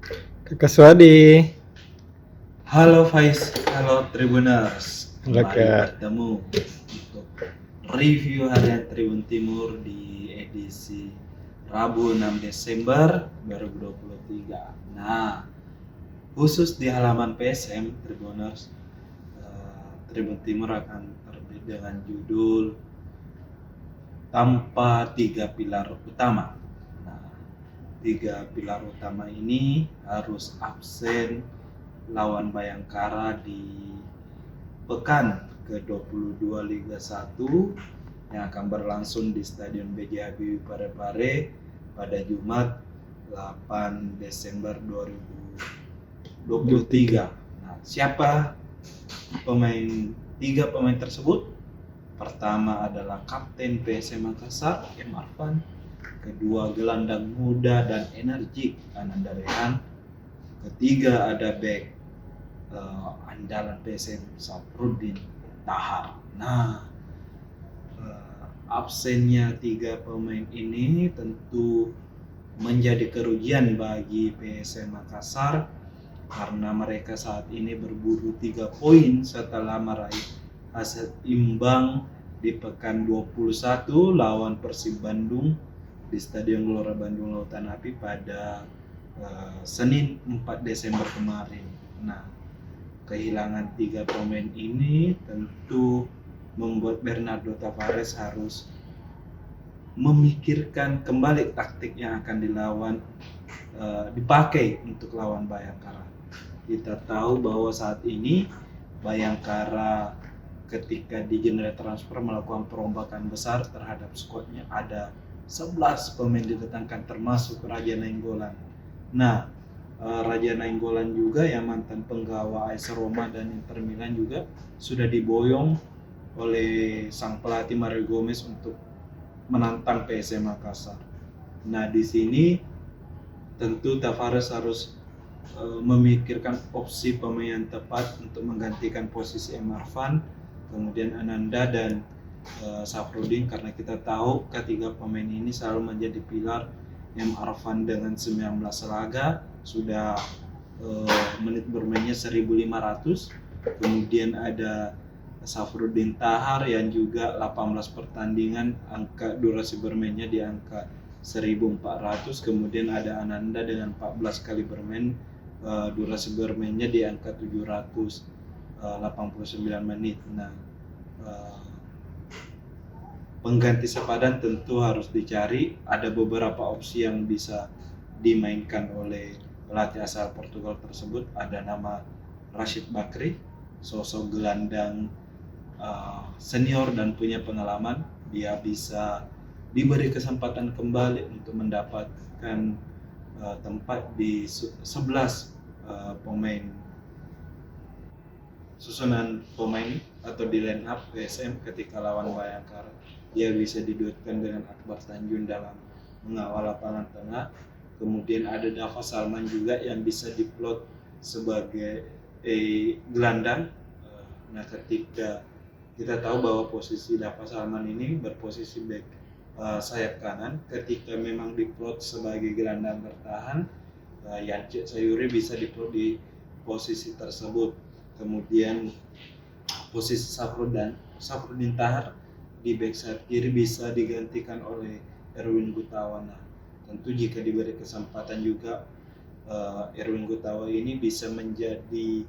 Kakak Swadi. Halo Faiz, halo Tribuners. Halo, Kembali Kak. bertemu untuk review harian Tribun Timur di edisi Rabu 6 Desember 2023. Nah, khusus di halaman PSM Tribuners, Tribun Timur akan terbit dengan judul Tanpa Tiga Pilar Utama. Nah, tiga pilar utama ini harus absen lawan Bayangkara di pekan ke-22 Liga 1 yang akan berlangsung di Stadion B.J. Habibie Parepare pada Jumat 8 Desember 2023. Nah, siapa tiga pemain tersebut? Pertama adalah Kapten PSM Makassar, M. Arfan. Kedua, gelandang muda dan energik, Ananda Rehan. Ketiga, ada bek andalan PSM Safruddin Tahar. Nah, absennya tiga pemain ini tentu menjadi kerugian bagi PSM Makassar karena mereka saat ini berburu 3 poin setelah meraih hasil imbang di pekan 21 lawan Persib Bandung di Stadion Gelora Bandung Lautan Api pada Senin 4 Desember kemarin. Nah, kehilangan tiga pemain ini tentu membuat Bernardo Tavares harus memikirkan kembali taktik yang akan dipakai untuk lawan Bayangkara. Kita tahu bahwa saat ini Bayangkara ketika di Januari transfer melakukan perombakan besar terhadap skuadnya, ada 11 pemain didatangkan termasuk Raja Nainggolan. Nah, Raja Nainggolan juga yang mantan penggawa AS Roma dan Inter Milan juga sudah diboyong oleh sang pelatih Mario Gomez untuk menantang PSM Makassar. Nah, di sini tentu Tavares harus memikirkan opsi pemain yang tepat untuk menggantikan posisi M. Arfan, kemudian Ananda dan Safruddin, karena kita tahu ketiga pemain ini selalu menjadi pilar. M. Arfan dengan 19 laga sudah menit bermainnya 1.500. Kemudian ada Safruddin Tahar yang juga 18 pertandingan, angka durasi bermainnya di angka 1.400. Kemudian ada Ananda dengan 14 kali bermain, durasi bermainnya di angka 789 menit. Nah, pengganti sepadan tentu harus dicari. Ada beberapa opsi yang bisa dimainkan oleh pelatih asal Portugal tersebut. Ada nama Rashid Bakri, sosok gelandang senior dan punya pengalaman. Dia bisa diberi kesempatan kembali untuk mendapatkan tempat di 11 pemain susunan pemain atau di line up PSM ketika lawan Bayangkara. Dia bisa diduetkan dengan Akbar Tanjung dalam mengawal lapangan tengah. Kemudian ada Dava Salman juga yang bisa diplot sebagai gelandang. Nah, ketika kita tahu bahwa posisi Dava Salman ini berposisi back sayap kanan, ketika memang diplot sebagai gelandang bertahan, Yance Sayuri bisa diplot di posisi tersebut. Kemudian posisi Safruddin Tahar di back sayap kiri bisa digantikan oleh Erwin Gutawa. Nah, tentu jika diberi kesempatan juga Erwin Gutawa ini bisa menjadi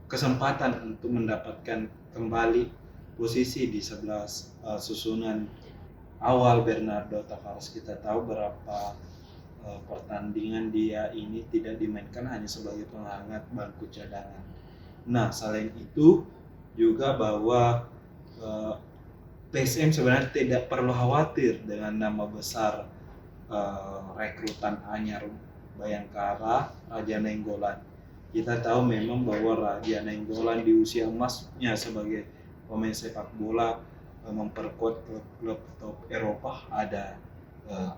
kesempatan untuk mendapatkan kembali posisi di 11 susunan awal Bernardo Tavares. Kita tahu berapa pertandingan dia ini tidak dimainkan, hanya sebagai penghangat bangku cadangan. Nah, selain itu juga bahwa PSM sebenarnya tidak perlu khawatir dengan nama besar rekrutan anyar Bayangkara, Raja Nainggolan. Kita tahu memang bahwa Raja Nainggolan di usia emasnya sebagai pemain sepak bola memperkuat klub-klub top Eropa. Ada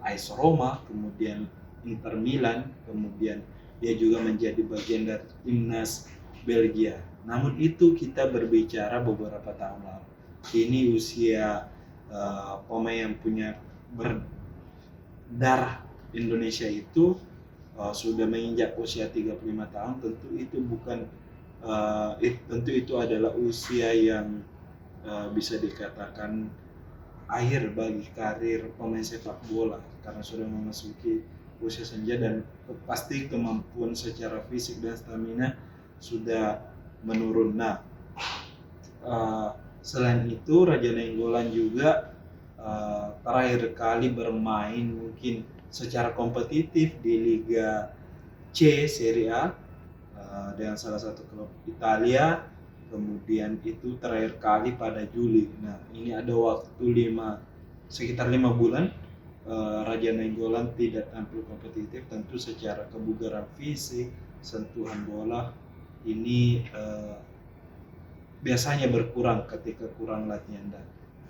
AS Roma, kemudian Inter Milan, kemudian dia juga menjadi bagian dari timnas Belgia. Namun itu kita berbicara beberapa tahun lalu. Ini usia pemain yang punya darah Indonesia itu sudah menginjak usia 35 tahun, tentu itu bukan tentu itu adalah usia yang bisa dikatakan akhir bagi karir pemain sepak bola karena sudah memasuki usia senja dan pasti kemampuan secara fisik dan stamina sudah menurun. Nah, selain itu Raja Nainggolan juga terakhir kali bermain mungkin secara kompetitif di Liga C Serie A dengan salah satu klub Italia. Kemudian itu terakhir kali pada Juli. Nah, ini ada waktu sekitar 5 bulan Raja Nainggolan tidak tampil kompetitif. Tentu secara kebugaran fisik, sentuhan bola ini biasanya berkurang ketika kurang latihan, dan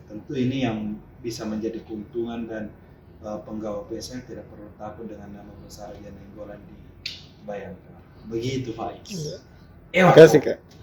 tentu ini yang bisa menjadi keuntungan dan penggawa PSM tidak perlu takut dengan nama besar Raja Nainggolan di Bayangkara. Begitu Faiz. Terima kasih Kak.